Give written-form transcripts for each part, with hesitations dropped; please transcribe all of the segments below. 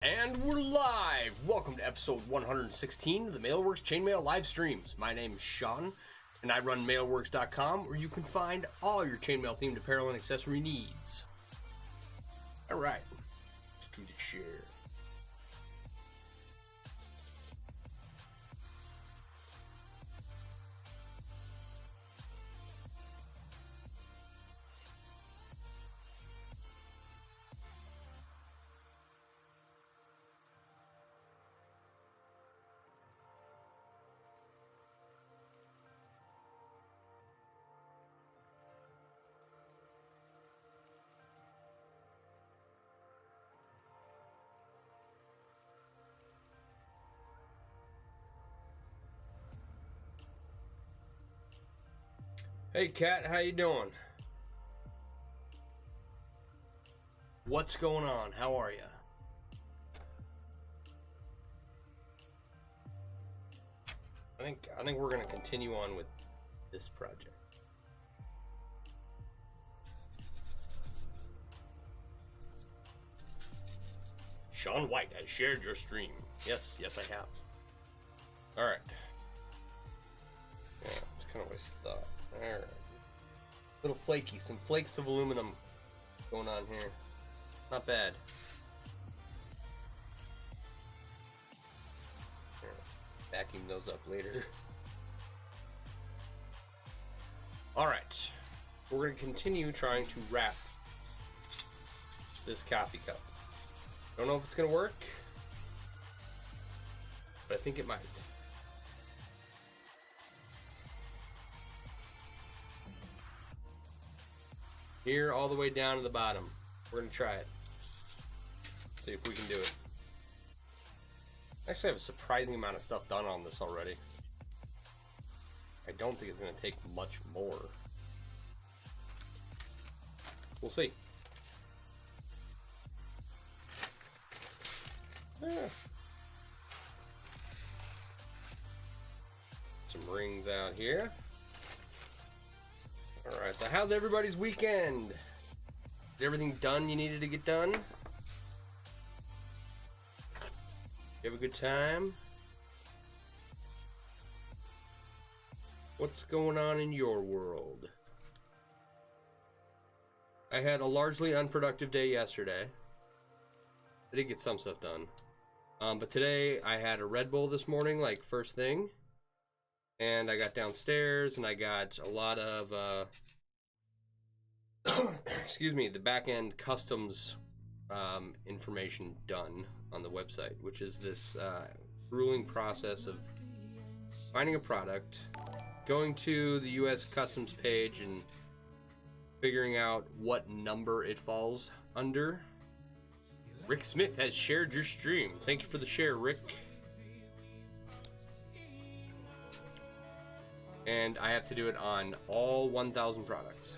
And we're live! Welcome to episode 116 of the MailleWerX Chainmail live streams. My name is Sean, and I run MailleWerX.com, where you can find all your chainmail themed apparel and accessory needs. Alright, let's do the share. Hey Kat, how you doing? What's going on? How are you? I think we're gonna continue on with this project. Sean White has shared your stream. Yes, I have. Alright. Yeah, it's kind of what I thought. Alright. Little flaky, some flakes of aluminum going on here. Not bad. Here, vacuum those up later. Alright. We're going to continue trying to wrap this coffee cup. Don't know if it's going to work, but I think it might. Here all the way down to the bottom. We're gonna try it. See if we can do it. I actually have a surprising amount of stuff done on this already. I don't think it's gonna take much more. We'll see. Yeah. Some rings out here. Alright, so how's everybody's weekend? Is everything done you needed to get done? You have a good time? What's going on in your world? I had a largely unproductive day yesterday. I did get some stuff done. But today I had a Red Bull this morning, like first thing. And I got downstairs and I got a lot of, excuse me, the back-end customs information done on the website, which is this grueling process of finding a product, going to the US customs page and figuring out what number it falls under. Rick Smith has shared your stream. Thank you for the share, Rick. And I have to do it on all 1,000 products.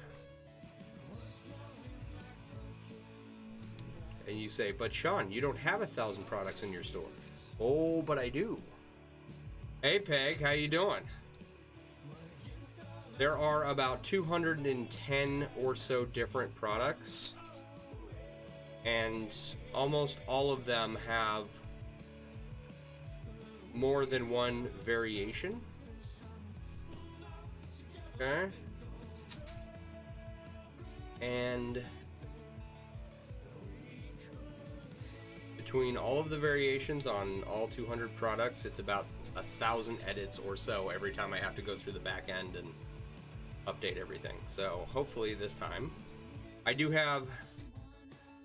And you say, but Sean, you don't have 1,000 products in your store. Oh, but I do. Hey Peg, how you doing? There are about 210 or so different products. And almost all of them have more than one variation. Okay. And between all of the variations on all 200 products, it's about 1,000 edits or so every time I have to go through the back end and update everything. So hopefully this time I do have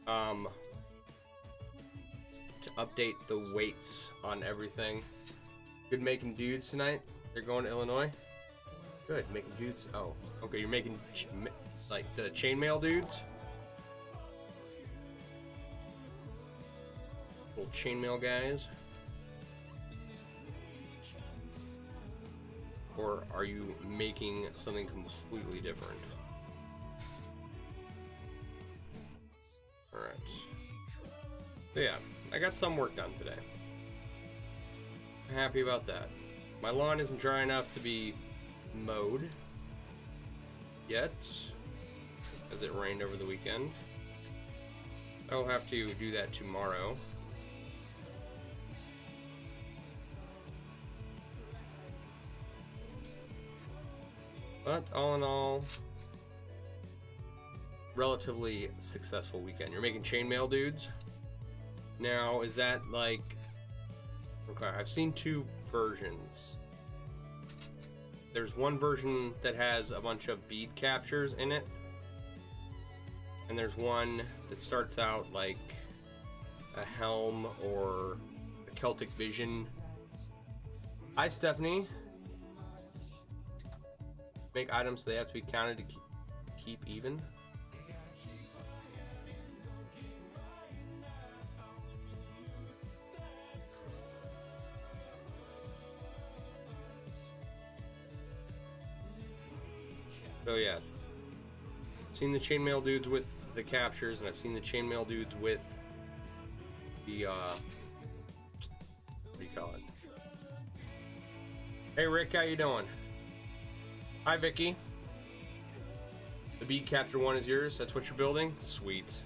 to update the weights on everything. Good making dudes tonight. They're going to Illinois. Good, making dudes. Oh, okay, you're making like the chainmail dudes? Little chainmail guys? Or are you making something completely different? Alright. So yeah, I got some work done today. I'm happy about that. My lawn isn't dry enough to be mowed yet, as it rained over the weekend. I'll have to do that tomorrow. But all in all, relatively successful weekend. You're making chainmail dudes. Now, is that like... Okay, I've seen two versions. There's one version that has a bunch of bead captures in it. And there's one that starts out like a helm or a Celtic Vision. Hi, Stephanie. Make items so they have to be counted to keep even. Oh yeah, I've seen the chainmail dudes with the captures, and I've seen the chainmail dudes with the what do you call it? Hey Rick, how you doing? Hi Vicky. The bead capture one is yours. That's what you're building. Sweet.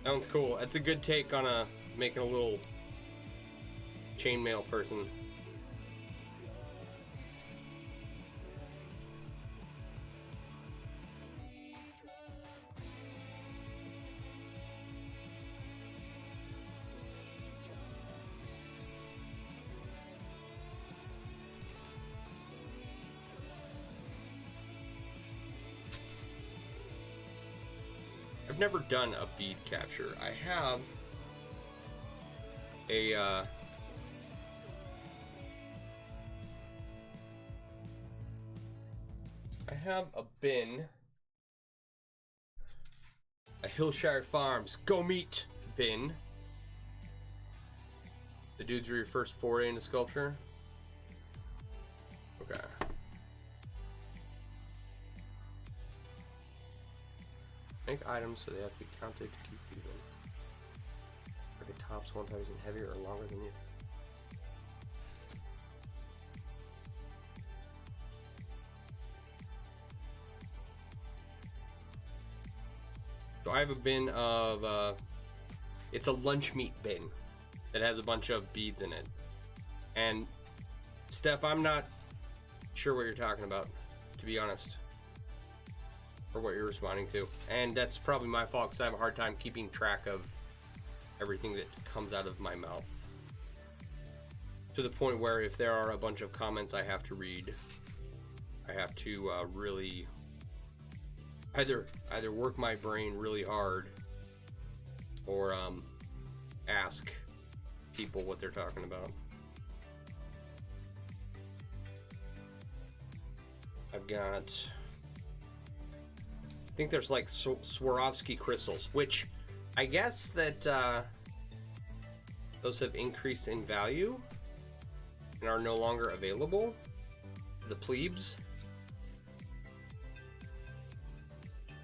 That one's cool. That's a good take on making a little chainmail person. I've never done a bead capture. I have a bin, a Hillshire Farms Go Meet bin. The dudes were your first foray into sculpture. Okay. Make items so they have to be counted to keep even. Target tops one side isn't heavier or longer than you. So I have a bin of, it's a lunch meat bin that has a bunch of beads in it. And Steph, I'm not sure what you're talking about, to be honest. Or what you're responding to. And that's probably my fault because I have a hard time keeping track of everything that comes out of my mouth. To the point where if there are a bunch of comments I have to read, I have to really either work my brain really hard or ask people what they're talking about. I've got... I think there's like Swarovski crystals, which I guess that those have increased in value and are no longer available. The plebes.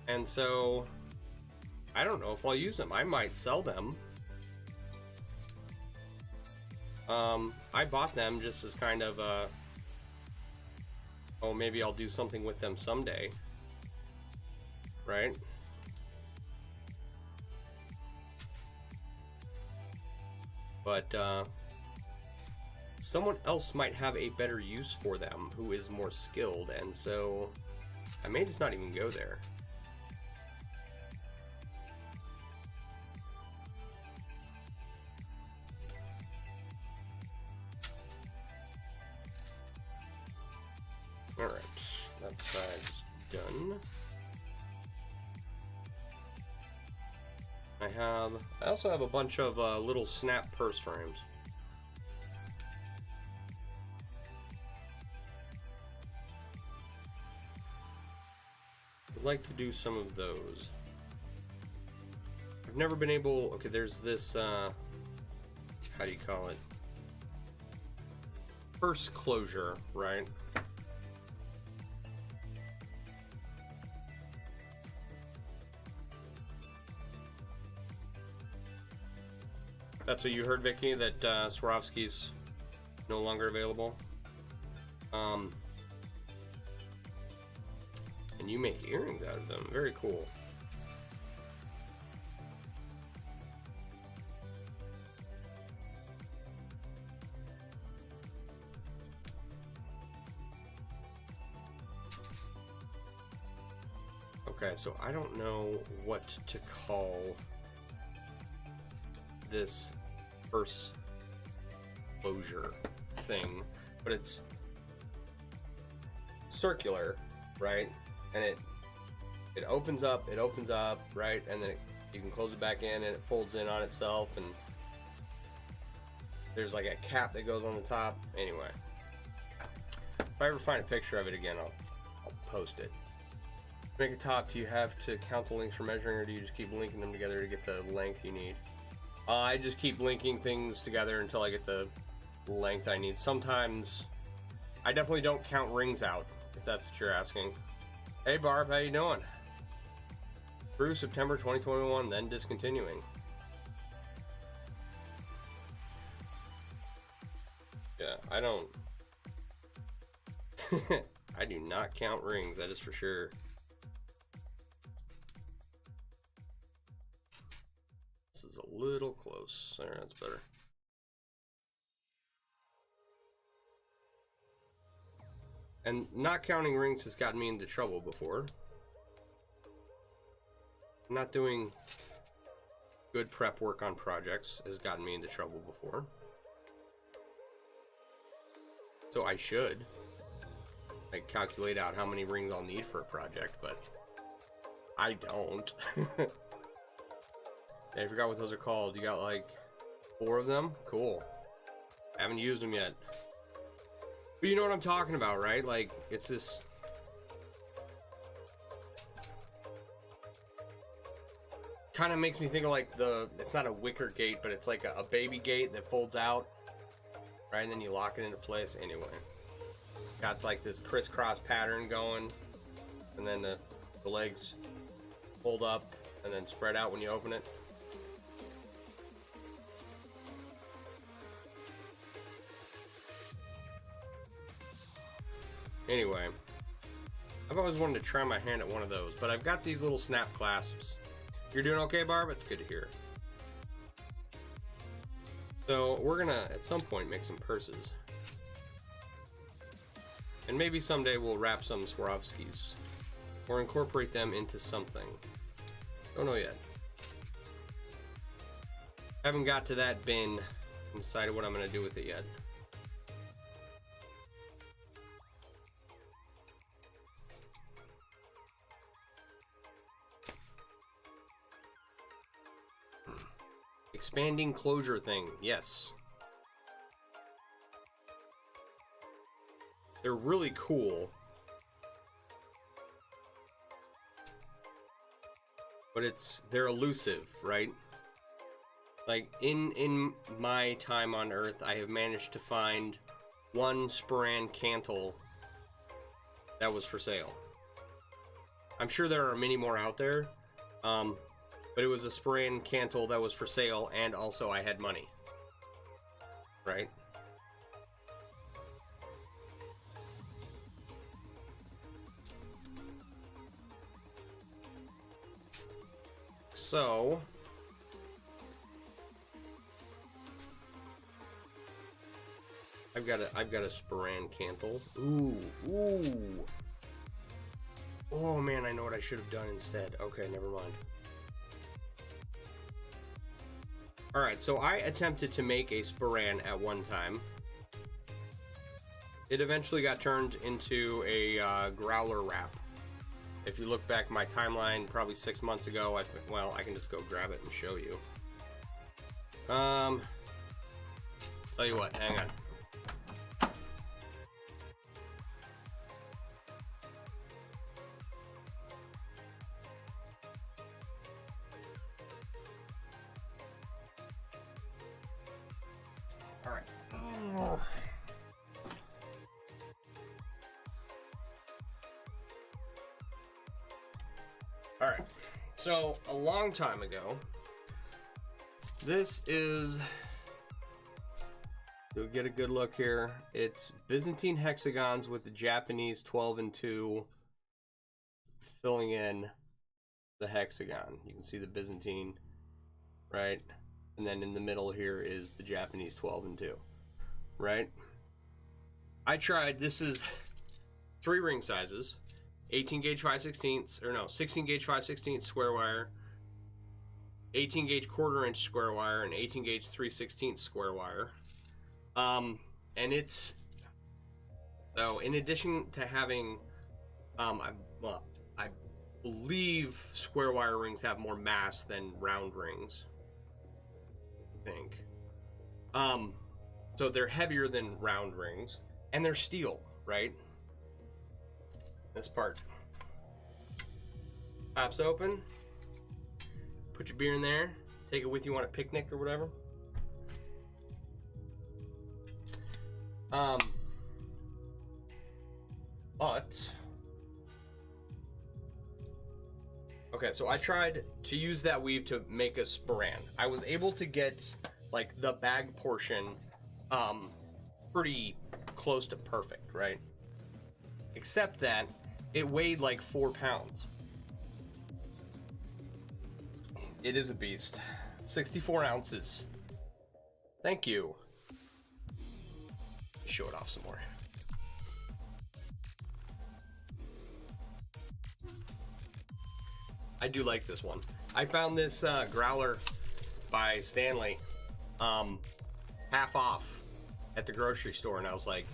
And so I don't know if I'll use them. I might sell them. I bought them just as kind of oh, maybe I'll do something with them someday. Right? But someone else might have a better use for them who is more skilled, and so I may just not even go there. Alright, that side's done. I also have a bunch of little snap purse frames. I'd like to do some of those. I've never been able... Okay, there's this, how do you call it? Purse closure, right? That's what you heard, Vicky, that Swarovski's no longer available. And you make earrings out of them. Very cool. Okay, so I don't know what to call this first closure thing, but it's circular, right? And it opens up, right? And then you can close it back in and it folds in on itself, and there's like a cap that goes on the top. Anyway, if I ever find a picture of it again, I'll post it. To make a top, do you have to count the links for measuring, or do you just keep linking them together to get the length you need? I just keep linking things together until I get the length I need. Sometimes I definitely don't count rings out, if that's what you're asking. Hey Barb, how you doing? Through September 2021, then discontinuing. Yeah, I don't. I do not count rings, that is for sure. This is a little close. There, that's better. And not counting rings has gotten me into trouble before. Not doing good prep work on projects has gotten me into trouble before. So I should like calculate out how many rings I'll need for a project, but I don't. I forgot what those are called. You got like 4 of them? Cool. I haven't used them yet. But you know what I'm talking about, right? Like, it's this... kind of makes me think of like it's not a wicker gate, but it's like a baby gate that folds out, right? And then you lock it into place. Anyway, got like this crisscross pattern going, and then the legs fold up and then spread out when you open it. Anyway, I've always wanted to try my hand at one of those, but I've got these little snap clasps. You're doing okay, Barb? It's good to hear. So we're gonna, at some point, make some purses. And maybe someday we'll wrap some Swarovskis. Or incorporate them into something. Don't know yet. Haven't got to that bin and decided what I'm gonna do with it yet. Expanding closure thing, yes. They're really cool. But they're elusive, right? Like in my time on Earth, I have managed to find one Sporan cantle that was for sale. I'm sure there are many more out there. But it was a Sporan cantle that was for sale, and also I had money. Right? So... I've got a Sporan cantle. Ooh. Oh man, I know what I should have done instead. Okay, never mind. Alright, so I attempted to make a Sporan at one time. It eventually got turned into a growler wrap. If you look back my timeline probably 6 months ago, I can just go grab it and show you. Tell you what, hang on. Alright, so a long time ago, this is, you'll get a good look here, it's Byzantine hexagons with the Japanese 12 and 2 filling in the hexagon. You can see the Byzantine, right? And then in the middle here is the Japanese 12 and 2, right? I tried, this is 3 ring sizes. 18 gauge 5/16, or no, 16 gauge 5/16 square wire, 18 gauge 1/4 inch square wire, and 18 gauge 3/16 square wire. And it's, so in addition to having, I believe square wire rings have more mass than round rings, I think. So they're heavier than round rings, and they're steel, right? This part pops open, put your beer in there, take it with you on a picnic or whatever. But okay, so I tried to use that weave to make a sporran. I was able to get like the bag portion pretty close to perfect, right? Except that it weighed like 4 pounds. It is a beast. 64 ounces. Thank you. Show it off some more. I do like this one. I found this growler by Stanley half off at the grocery store, and I was like,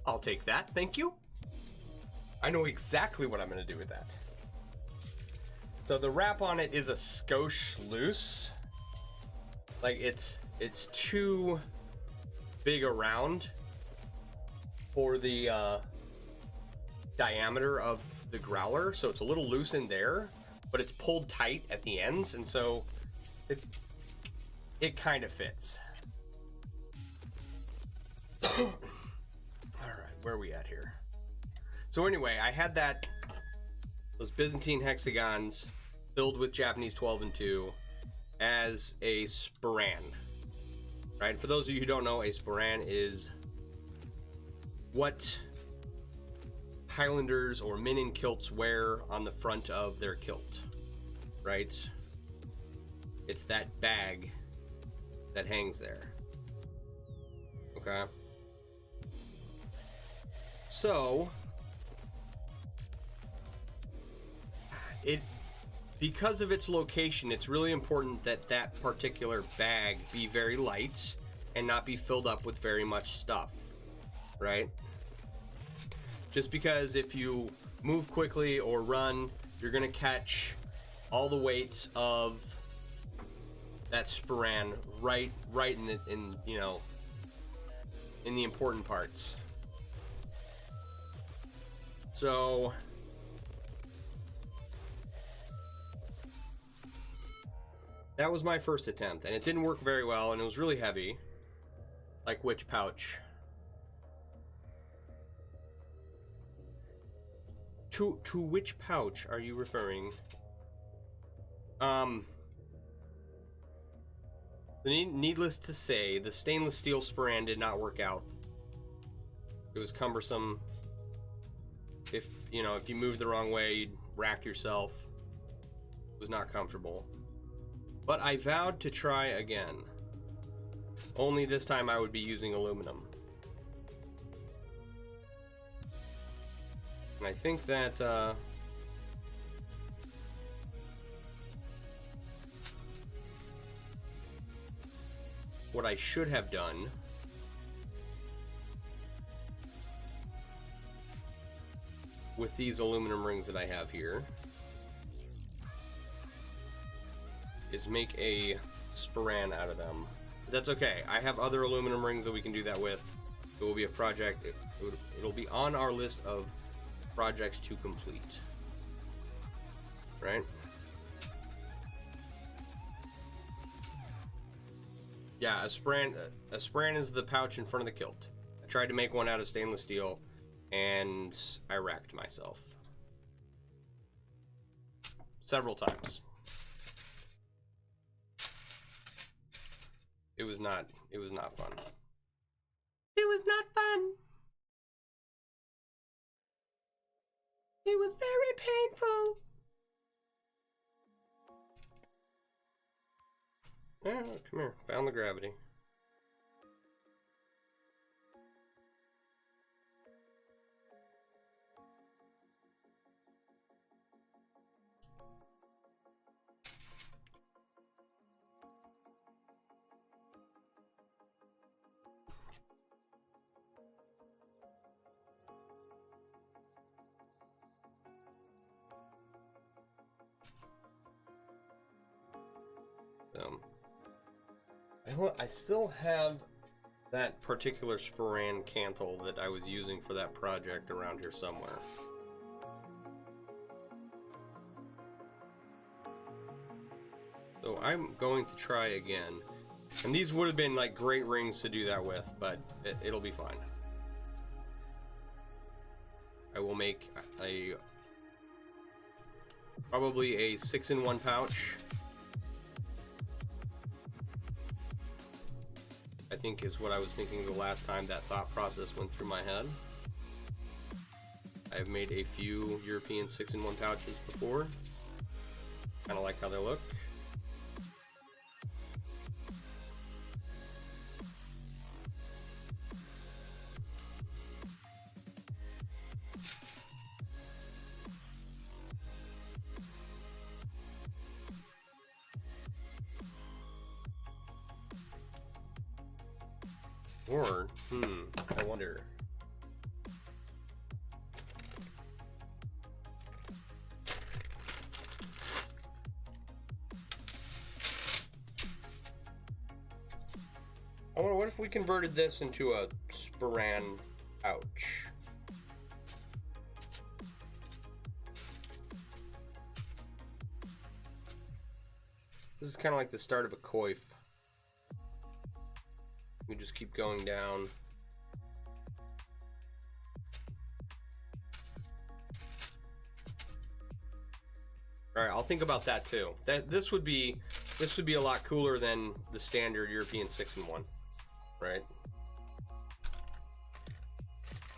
I'll take that, thank you. I know exactly what I'm gonna do with that. So the wrap on it is a skosh loose. Like it's too big around for the diameter of the growler, so it's a little loose in there, but it's pulled tight at the ends, and so it kind of fits. All right, where are we at here? So anyway, I had those Byzantine hexagons filled with Japanese 12 and 2 as a sporran, right? For those of you who don't know, a sporran is what Highlanders or men in kilts wear on the front of their kilt, right? It's that bag that hangs there. Okay. So because of its location, it's really important that that particular bag be very light and not be filled up with very much stuff, right? Just because if you move quickly or run, you're gonna catch all the weight of that sporran right in you know, in the important parts. So that was my first attempt, and it didn't work very well, and it was really heavy. Like which pouch? To which pouch are you referring? Needless to say, the stainless steel sporran did not work out. It was cumbersome. If you moved the wrong way, you'd rack yourself. It was not comfortable. But I vowed to try again. Only this time I would be using aluminum. And I think that what I should have done with these aluminum rings that I have here is make a sporran out of them. But that's okay. I have other aluminum rings that we can do that with. It will be a project. It'll be on our list of projects to complete. Right? Yeah, a sporran is the pouch in front of the kilt. I tried to make one out of stainless steel, and I racked myself several times. It was not fun. It was not fun. It was very painful. Yeah, come here. Found the gravity. I still have that particular Sporan cantle that I was using for that project around here somewhere. So I'm going to try again. And these would have been like great rings to do that with, but it'll be fine. I will make probably a 6-in-1 pouch. I think is what I was thinking the last time that thought process went through my head. I've made a few European 6-in-1 pouches before. Kind of like how they look. Or, I wonder. I wonder, what if we converted this into a Sporan pouch? This is kind of like the start of a coif. We just keep going down. All right, I'll think about that too. This would be a lot cooler than the standard European 6-in-1, right?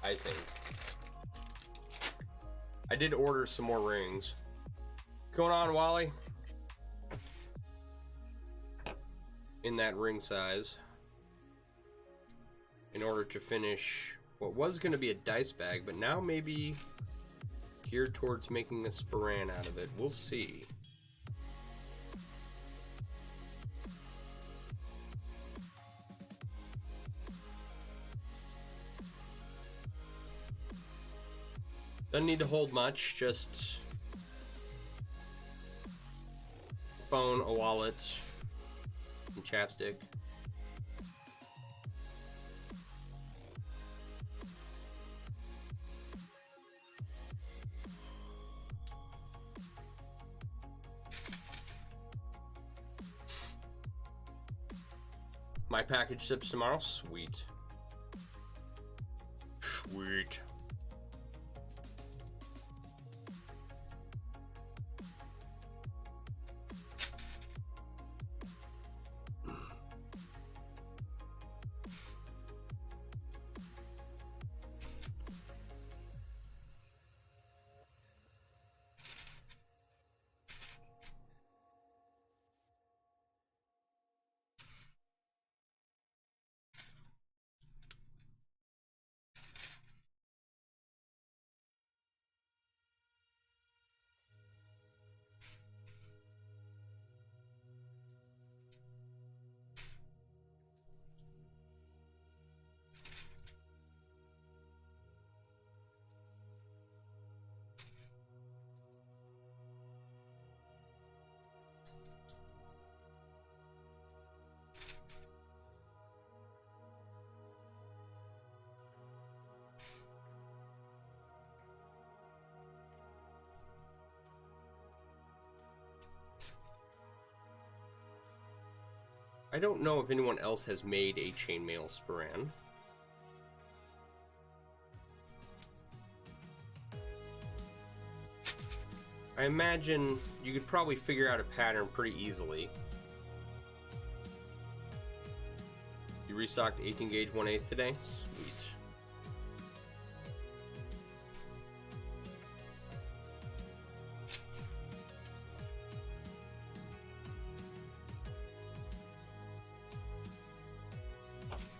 I think. I did order some more rings. What's going on, Wally? In that ring size. In order to finish what was going to be a dice bag, but now maybe geared towards making a Sporan out of it. We'll see. Doesn't need to hold much, just a phone, a wallet, and chapstick. My package ships tomorrow? Sweet. Sweet. I don't know if anyone else has made a chainmail Sporan. I imagine you could probably figure out a pattern pretty easily. You restocked 18 gauge 1/8 today? Sweet.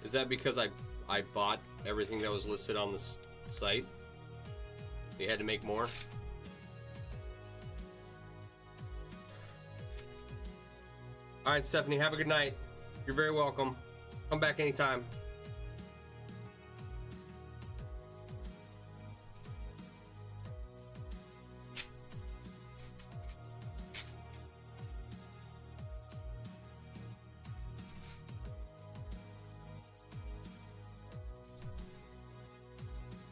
Is that because I bought everything that was listed on the site? They had to make more? Alright, Stephanie, have a good night. You're very welcome. Come back anytime.